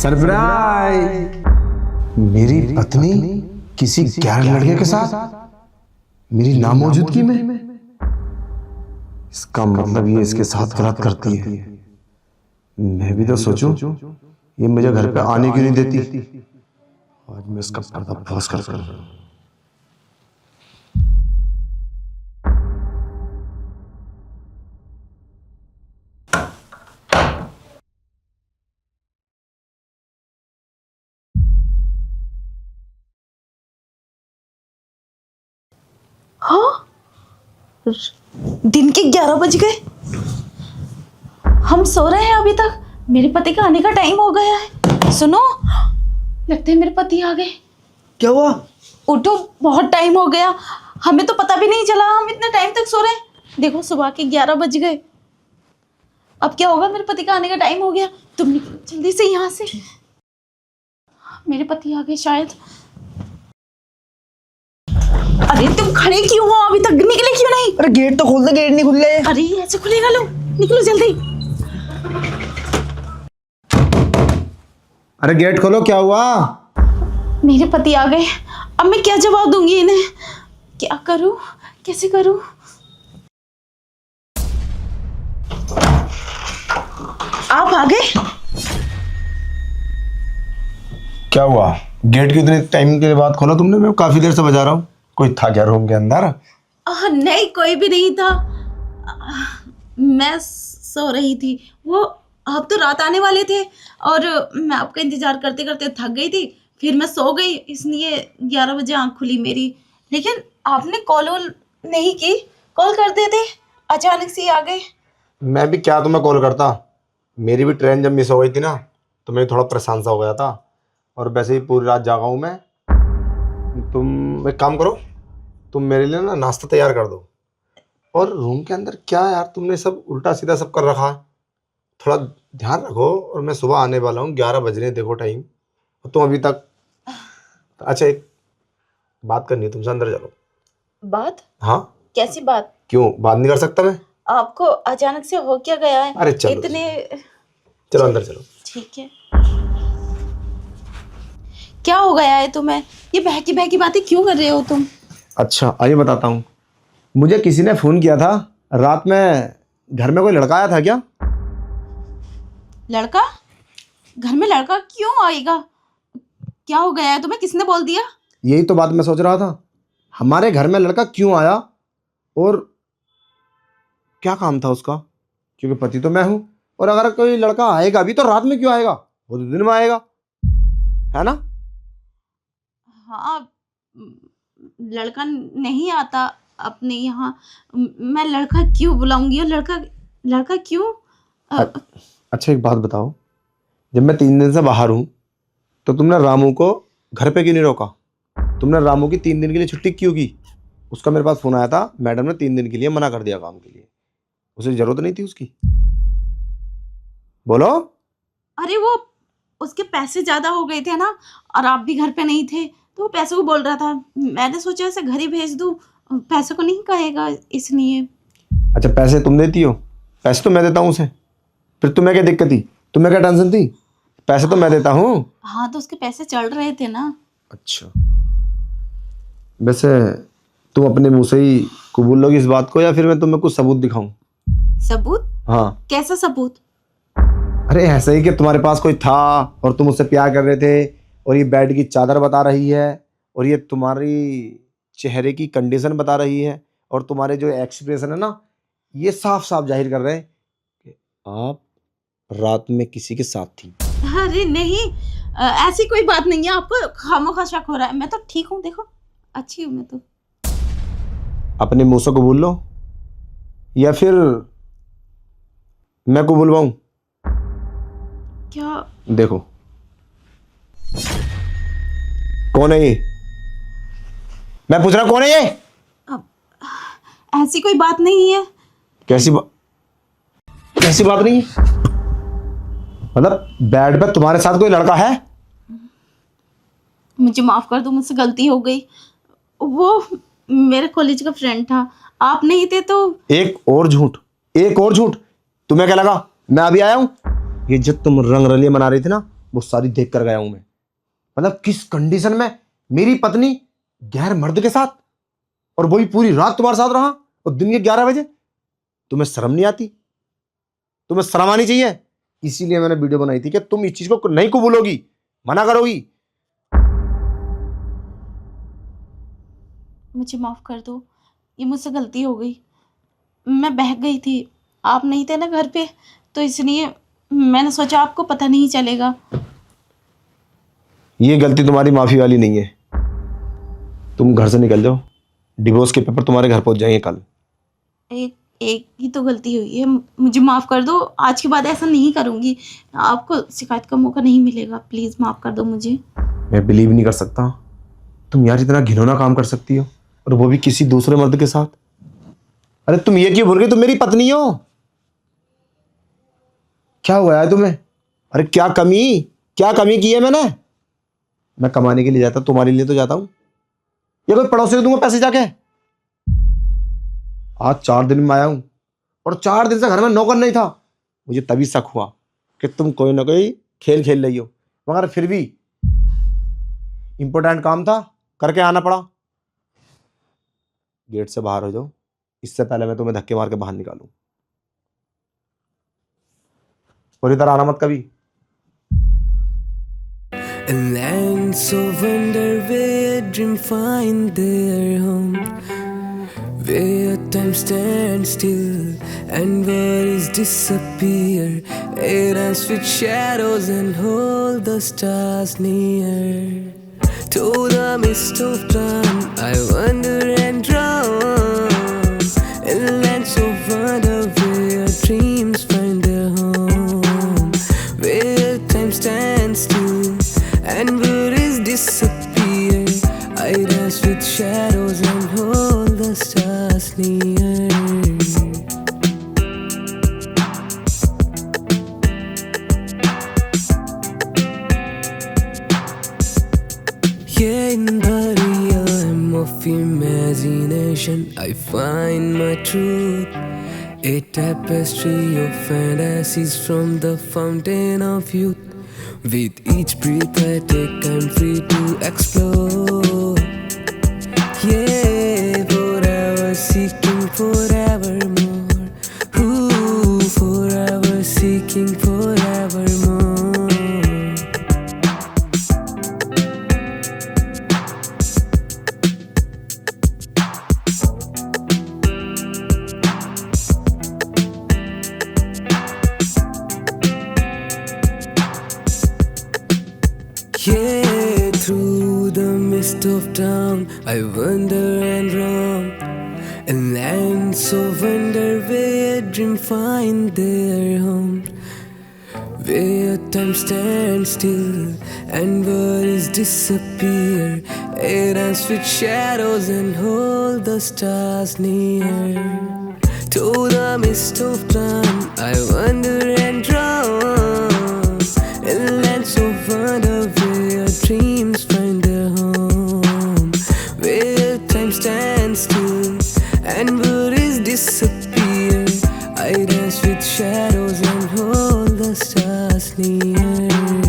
Surprise. मेरी पत्नी किसी गैर लड़के के साथ मेरी नामौजूदगी में। इसका मतलब ये इसके साथ गलत करती है। मैं भी तो सोचूं, ये मुझे घर पे आने क्यों नहीं देती। आज मैं इसका पर्दाफाश कर दूं। हाँ, दिन के 11 बज गए। हम सो रहे हैं अभी तक। मेरे पति का आने का टाइम हो गया है। सुनो, लगता है मेरे पति आ गए। क्या हुआ? उठो, बहुत टाइम हो गया। हमें तो पता भी नहीं चला हम इतने टाइम तक सो रहे हैं। देखो, सुबह के 11 बज गए। अब क्या होगा? मेरे पति का आने का टाइम हो गया। तुम निकलो जल्दी से यहाँ से। मेरे पति आ गए शायद। अरे तुम खड़े क्यों हो? अभी तक निकले क्यों नहीं? अरे गेट तो खोल दे, गेट नहीं खुल रहे। अरे ऐसे खुलेगा? लो निकलो जल्दी। अरे गेट खोलो, क्या हुआ? मेरे पति आ गए। अब मैं क्या जवाब दूंगी इन्हें? क्या करूं, कैसे करूं? आप आ गए? क्या हुआ? गेट कितने टाइम के बाद खोला तुमने? मैं काफी देर से बजा रहा हूँ। कोई था क्या रूम के अंदर? नहीं, कोई भी नहीं था। मैं सो रही थी। वो आप तो रात आने वाले थे और मैं आपका इंतजार करते करते थक गई थी। फिर मैं सो गई, इसलिए 11 बजे आँख खुली मेरी। लेकिन आपने कॉल नहीं की। कॉल कर देते, अचानक से ही आ गए। मैं भी क्या तुम्हें कॉल करता। मेरी भी ट्रेन जब मिस हो गई थी ना, तो मैं थोड़ा परेशान सा हो गया था। और वैसे ही पूरी रात जागा हूँ मैं। तुम एक काम करो, तुम मेरे लिए ना नाश्ता तैयार कर दो। और रूम के अंदर क्या यार, तुमने सब उल्टा सीधा सब कर रखा है। थोड़ा ध्यान रखो। और मैं सुबह आने वाला हूँ, 11 बज रहे हैं, देखो टाइम। और तुम अभी तक। अच्छा, एक बात करनी है तुमसे, अंदर चलो। बात? हाँ। कैसी बात? क्यों बात नहीं कर सकता मैं? आपको अचानक से हो क्या गया है? अरे चलो, इतने। चलो अंदर चलो। ठीक है। क्या हो गया है तुम्हें? ये बहकी बहकी बातें क्यों कर रहे हो तुम? अच्छा आइए बताता हूँ। मुझे किसी ने फ़ोन किया था रात में। घर में कोई लड़का आया था क्या? लड़का? घर में लड़का क्यों आएगा? क्या हो गया है तुम्हें? किसने बोल दिया? यही तो बात मैं सोच रहा था। हमारे घर में लड़का क्यों आया और क्या काम था उसका? क्योंकि पति तो मैं हूँ। और अगर कोई लड़का आएगा भी तो रात में क्यों आएगा? वो तो दिन में आएगा, है ना? हाँ, लड़का नहीं आता अपने यहाँ। मैं लड़का क्यों बुलाऊंगी? और लड़का क्यों? अच्छा एक बात बताओ, जब मैं 3 दिन से बाहर हूँ तो तुमने रामू को घर पे क्यों नहीं रोका? तुमने रामू की 3 दिन के लिए छुट्टी क्यों की? उसका मेरे पास फ़ोन आया था, मैडम ने 3 दिन के लिए मना कर दिया काम के लिए। उसे ज़रूरत नहीं थी उसकी। बोलो। अरे वो उसके पैसे ज्यादा हो गए थे ना, और आप भी घर पे नहीं थे, तो वो पैसे को बोल रहा था। मैंने सोचा ऐसे घर ही भेज दूं, पैसे को नहीं कहेगा इसलिए। अच्छा पैसे तुम देती हो? पैसे तो मैं देता हूँ उसे। फिर तुम्हें क्या दिक्कत थी? तुम्हें क्या टेंशन थी? पैसे तो मैं देता हूँ। हाँ, तो उसके पैसे चल रहे थे ना। अच्छा, वैसे तुम अपने मुंह से ही कबूल लोगी इस बात को, या फिर मैं तुम्हें कुछ सबूत दिखाऊं? सबूत? हाँ। कैसा सबूत? अरे ऐसे ही कि तुम्हारे पास कोई था और तुम उससे प्यार कर रहे थे, और ये बेड की चादर बता रही है, और ये तुम्हारी चेहरे की कंडीशन बता रही है, और तुम्हारे जो एक्सप्रेशन है ना, ये साफ साफ जाहिर कर रहे हैं कि आप रात में किसी के साथ थी। अरे नहीं, ऐसी कोई बात नहीं है। आपको खामोखा शक हो रहा है। मैं तो ठीक हूँ, देखो अच्छी हूँ मैं तो। अपने मुंह से कबूल लो, या फिर मैं कबूलवाऊं? क्या? देखो कौन है ये? मैं पूछ रहा कौन है ये? ऐसी कोई बात नहीं है। कैसी बात नहीं है? मतलब बेड पे तुम्हारे साथ कोई लड़का है? मुझे माफ कर दो, मुझसे गलती हो गई। वो मेरे कॉलेज का फ्रेंड था, आप नहीं थे तो। एक और झूठ, एक और झूठ। तुम्हें क्या लगा मैं अभी आया हूं? ये जब तुम रंग रलिए मना रही थी ना, वो सारी देख कर गया हूं मैं। मतलब किस कंडीशन में मेरी पत्नी गैर मर्द के साथ, और वही पूरी रात तुम्हारे साथ रहा, और दिन के 11 बजे। तुम्हें शर्म नहीं आती? तुम्हें शर्म आनी चाहिए। इसीलिए मैंने वीडियो बनाई थी कि तुम इस चीज को नहीं कबूलोगी, मना करोगी। मुझे माफ़ कर दो, ये मुझसे गलती हो गई। मैं बहक गई थी, आप नहीं थे ना घर पे, तो इसलिए मैंने सोचा आपको पता नहीं चलेगा। ये गलती तुम्हारी माफी वाली नहीं है। तुम घर से निकल जाओ, डिवोर्स के पेपर तुम्हारे घर पहुंच जाएंगे कल। एक एक ही तो गलती हुई है, मुझे माफ़ कर दो। आज के बाद ऐसा नहीं करूँगी, आपको शिकायत का मौका नहीं मिलेगा। प्लीज़ माफ़ कर दो मुझे। मैं बिलीव नहीं कर सकता तुम यार इतना घिनौना काम कर सकती हो, और वो भी किसी दूसरे मर्द के साथ। अरे तुम ये क्यों भूल गई, तुम मेरी पत्नी हो। क्या हुआ है तुम्हें? अरे क्या कमी की है मैंने? मैं कमाने के लिए जाता, तुम्हारे लिए तो जाता हूं। ये कोई पड़ोसी को दूंगा पैसे जाके? आज 4 दिन में आया हूं, और 4 दिन से घर में नौकर नहीं था। मुझे तभी शक हुआ कि तुम कोई ना कोई खेल खेल रही हो, मगर फिर भी इंपॉर्टेंट काम था, करके आना पड़ा। गेट से बाहर हो जाओ, इससे पहले मैं तुम्हें धक्के मार के बाहर निकालूं। और इधर आना मत कभी। A land so wonder where dream find their home, where time stands still and worries disappear, air dance with shadows and hold the stars near. To the mist of time I wander and drown, in lands of wonder where dreams find their home, where time stands still and worries disappear. I dance with shadows and hold the stars near. Yeah, in the realm of imagination I find my truth, a tapestry of fantasies from the fountain of youth. With each breath I take, I'm free to explore. Yeah, forever seeking forevermore. Ooh, forever seeking forevermore. Yeah, through the mist of town I wander and roam, a land so wonder where dream find their home, where time stands still and worries disappear, air dance with shadows and hold the stars near. To the mist of time I wander and drown, in lands of wonder where dreams find their home, where time stands still and worries disappear. I dance with shadows and hold the stars near.